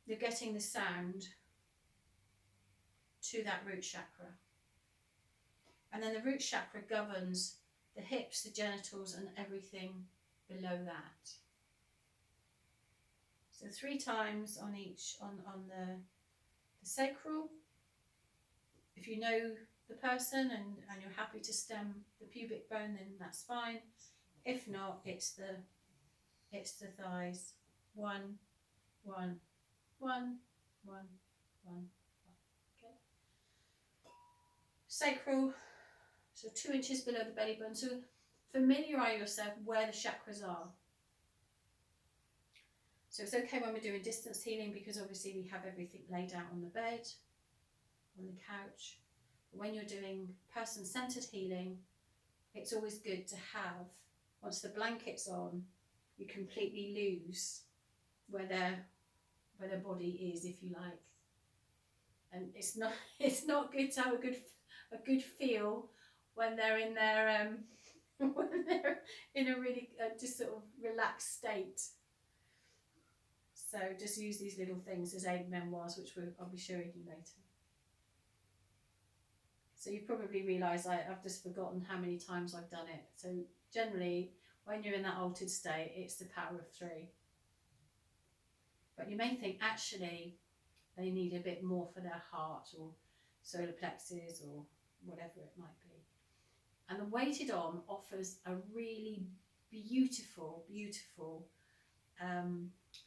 you're getting the sound to that root chakra. And then the root chakra governs the hips, the genitals, and everything below that. So 3 times on each, on the sacral. If you know the person and you're happy to stem the pubic bone, then that's fine. If not, it's the thighs. 1, 1, 1, 1, 1. Okay. Sacral, so 2 inches below the belly button. So familiarise yourself where the chakras are. So it's okay when we're doing distance healing, because obviously we have everything laid out on the bed, on the couch. But when you're doing person-centered healing, it's always good to have, once the blanket's on, you completely lose where their body is, if you like. And it's not good to have a good feel when they're in their when they're in a really just sort of relaxed state. So just use these little things as aid memoirs, which I'll be showing you later. So you probably realise I've just forgotten how many times I've done it. So generally, when you're in that altered state, it's the power of 3. But you may think actually they need a bit more for their heart or solar plexus or whatever it might be. And the weighted OM offers a really beautiful, beautiful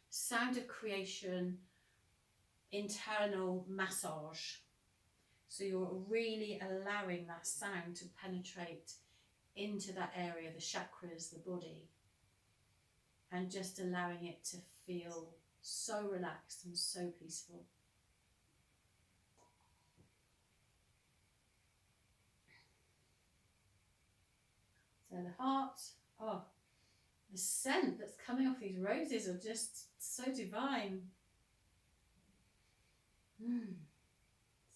sound of creation, internal massage. So you're really allowing that sound to penetrate into that area, the chakras, the body, and just allowing it to feel so relaxed and so peaceful. So the heart, oh, the scent that's coming off these roses are just so divine.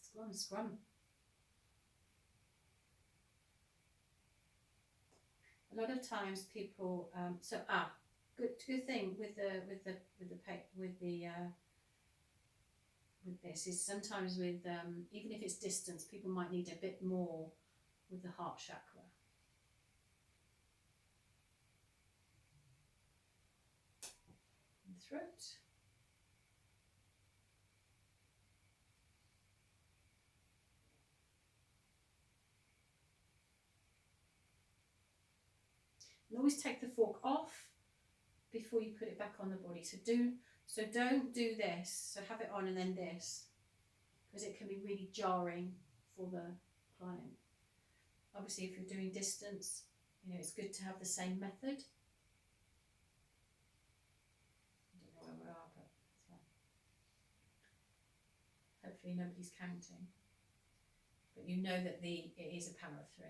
Scrum, scrum. A lot of times people, good thing with this is sometimes with even if it's distance, people might need a bit more with the heart chakra. And throat. And always take the fork off before you put it back on the body. So don't do this. So have it on and then this, because it can be really jarring for the client. Obviously, if you're doing distance, it's good to have the same method. I don't know where we are, but it's fine. Hopefully nobody's counting. But you know that it is a power of 3.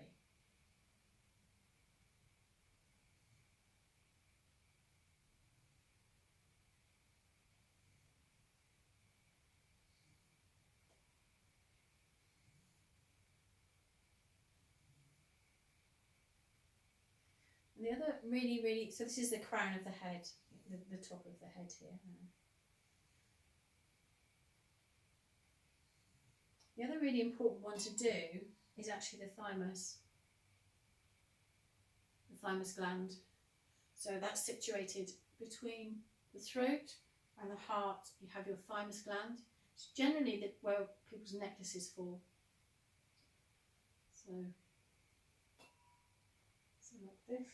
And the other really, so this is the crown of the head, the top of the head here. The other really important one to do is actually the thymus gland. So that's situated between the throat and the heart. You have your thymus gland. It's generally where people's necklaces fall. So like this.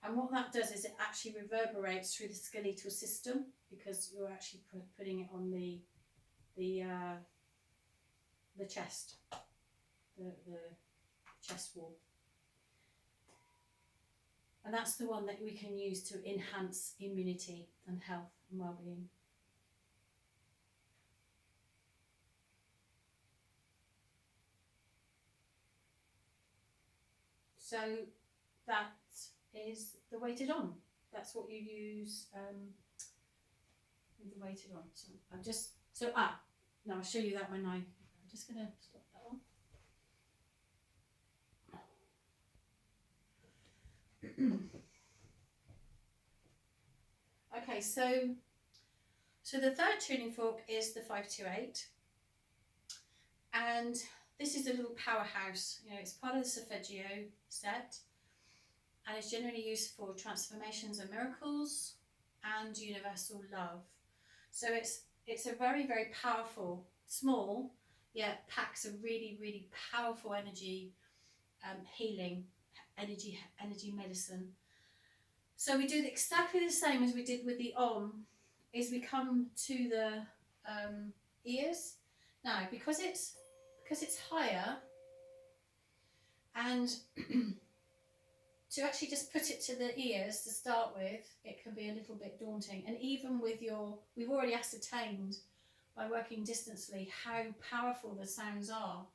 And what that does is it actually reverberates through the skeletal system, because you're actually putting it on the chest, the chest wall. And that's the one that we can use to enhance immunity and health and well-being. So that is the weighted OM. That's what you use with the weighted OM. So now I'll show you that when I'm just going to stop that one. Okay, Okay, so the third tuning fork is the 528, and this is a little powerhouse. You know, it's part of the solfeggio set, and it's generally used for transformations and miracles and universal love. So it's a very, very powerful, small, yet packs a really, really powerful energy, healing, energy medicine. So we do exactly the same as we did with the Om, is we come to the ears. Now, because it's higher, and to actually just put it to the ears to start with, it can be a little bit daunting. And even with we've already ascertained by working distantly how powerful the sounds are.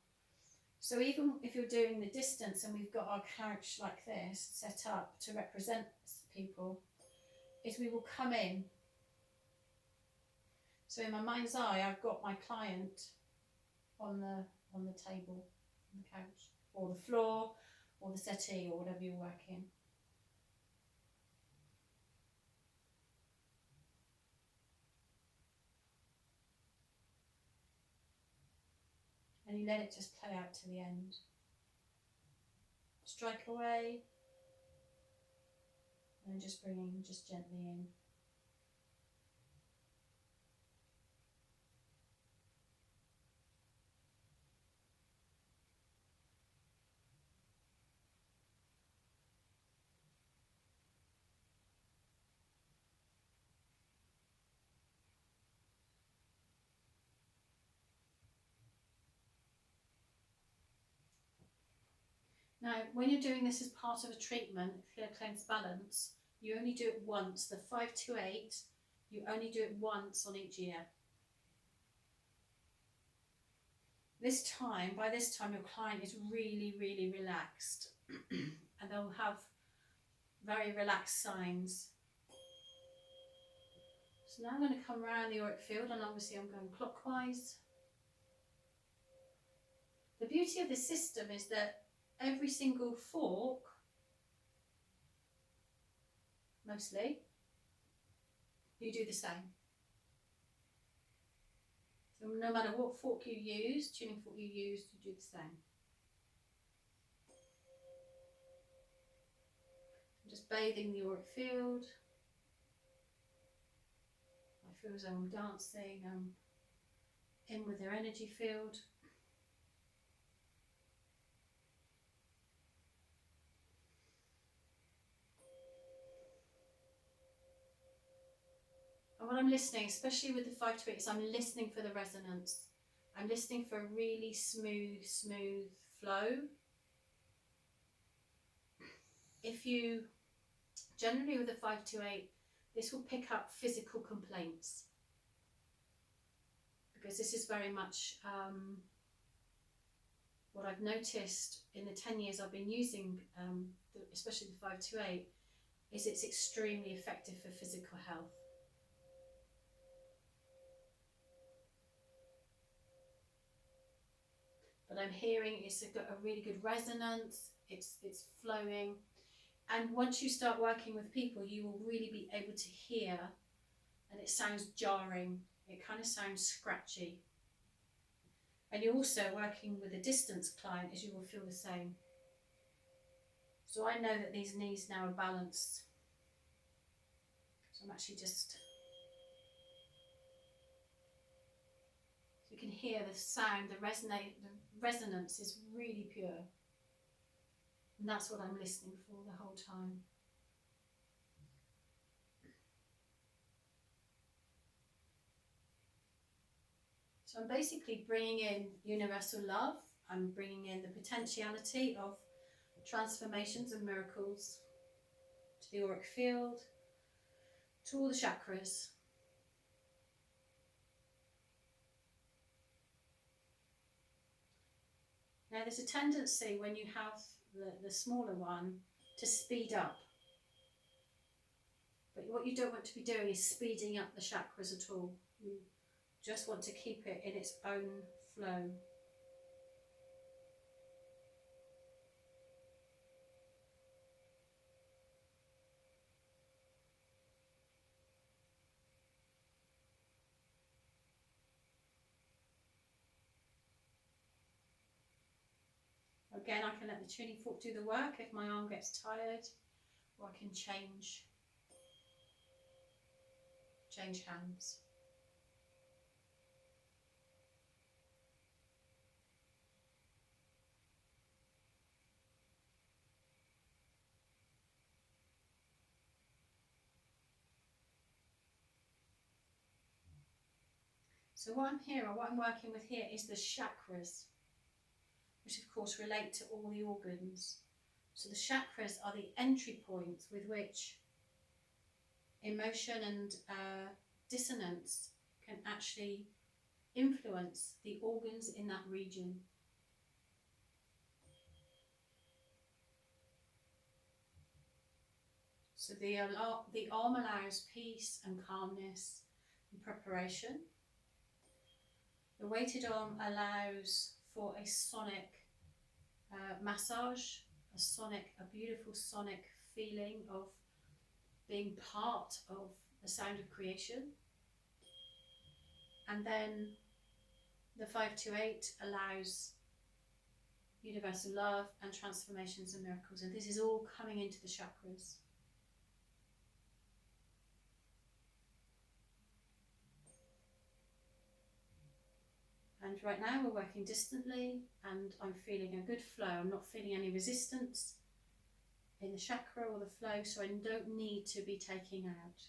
So even if you're doing the distance and we've got our couch like this set up to represent people, is we will come in. So in my mind's eye, I've got my client on the table, on the couch, or the floor, or the settee, or whatever you're working. And you let it just play out to the end. Strike away, and then just bringing just gently in. Now, when you're doing this as part of a treatment, if you're cleanse balance, you only do it once. The 528, you only do it once on each ear. By this time, your client is really, really relaxed, and they'll have very relaxed signs. So now I'm going to come around the auric field, and obviously I'm going clockwise. The beauty of this system is that every single fork, mostly, you do the same. So no matter what fork you use, tuning fork you use, you do the same. I'm just bathing the auric field. I feel as though I'm dancing, in with their energy field. And when I'm listening, especially with the 528, is I'm listening for the resonance. I'm listening for a really smooth flow. Generally with the 528, this will pick up physical complaints. Because this is very much what I've noticed in the 10 years I've been using, especially the 528, is it's extremely effective for physical health. But I'm hearing it's got a really good resonance, it's flowing. And once you start working with people, you will really be able to hear, and it sounds jarring, it kind of sounds scratchy. And you're also working with a distance client, as you will feel the same. So I know that these knees now are balanced. So I'm actually just, so you can hear the sound, the resonance is really pure. And that's what I'm listening for the whole time. So I'm basically bringing in universal love. I'm bringing in the potentiality of transformations and miracles to the auric field, to all the chakras. Now there's a tendency when you have the smaller one to speed up. But what you don't want to be doing is speeding up the chakras at all. You just want to keep it in its own flow. again, I can let the tuning fork do the work if my arm gets tired, or I can change hands. So what I'm working with here is the chakras, which of course relate to all the organs. So the chakras are the entry points with which emotion and dissonance can actually influence the organs in that region. So the arm allows peace and calmness and preparation. The weighted arm allows for a sonic massage, a beautiful sonic feeling of being part of the sound of creation. And then the 528 allows universal love and transformations and miracles. And this is all coming into the chakras. And right now we're working distantly and I'm feeling a good flow. I'm not feeling any resistance in the chakra or the flow, so I don't need to be taking out.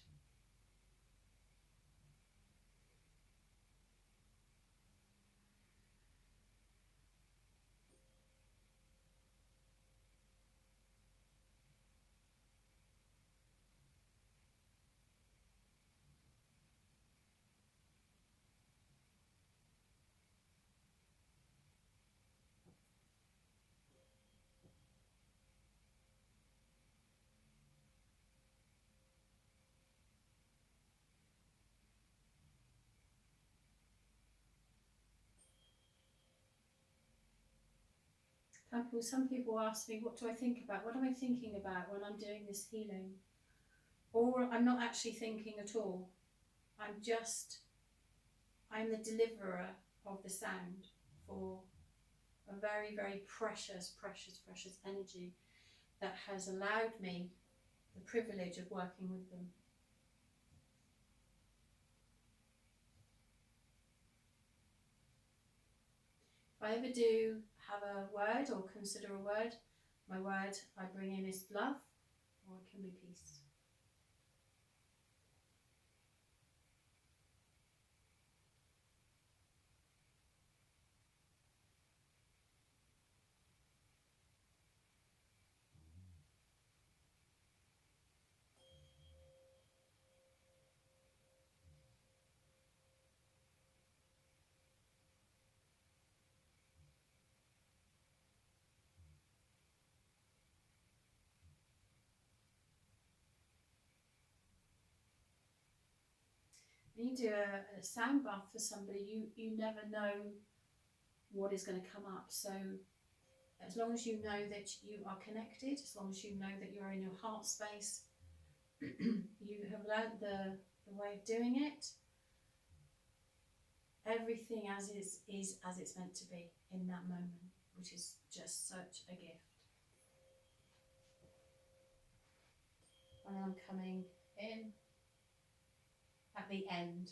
Some people ask me, what do I think about? What am I thinking about when I'm doing this healing? Or I'm not actually thinking at all. I'm the deliverer of the sound for a very, very precious, precious, precious energy that has allowed me the privilege of working with them. If I ever do have a word or consider a word, my word I bring in is love, or it can be peace. When you do a sound bath for somebody, you never know what is going to come up. So as long as you know that you are connected, as long as you know that you're in your heart space, you have learned the way of doing it, everything as is as it's meant to be in that moment, which is just such a gift. And I'm coming in at the end.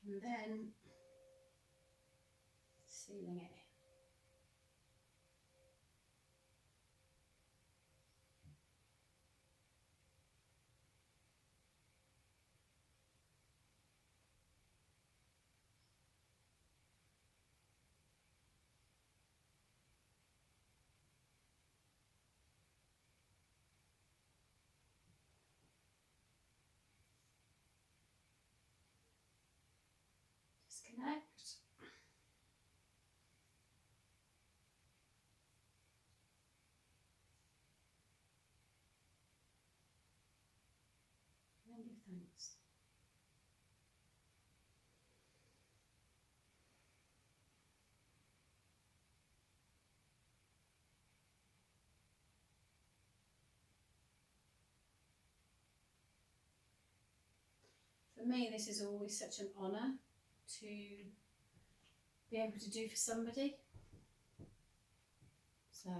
And then sealing it. thanks. For me, this is always such an honour to be able to do for somebody. So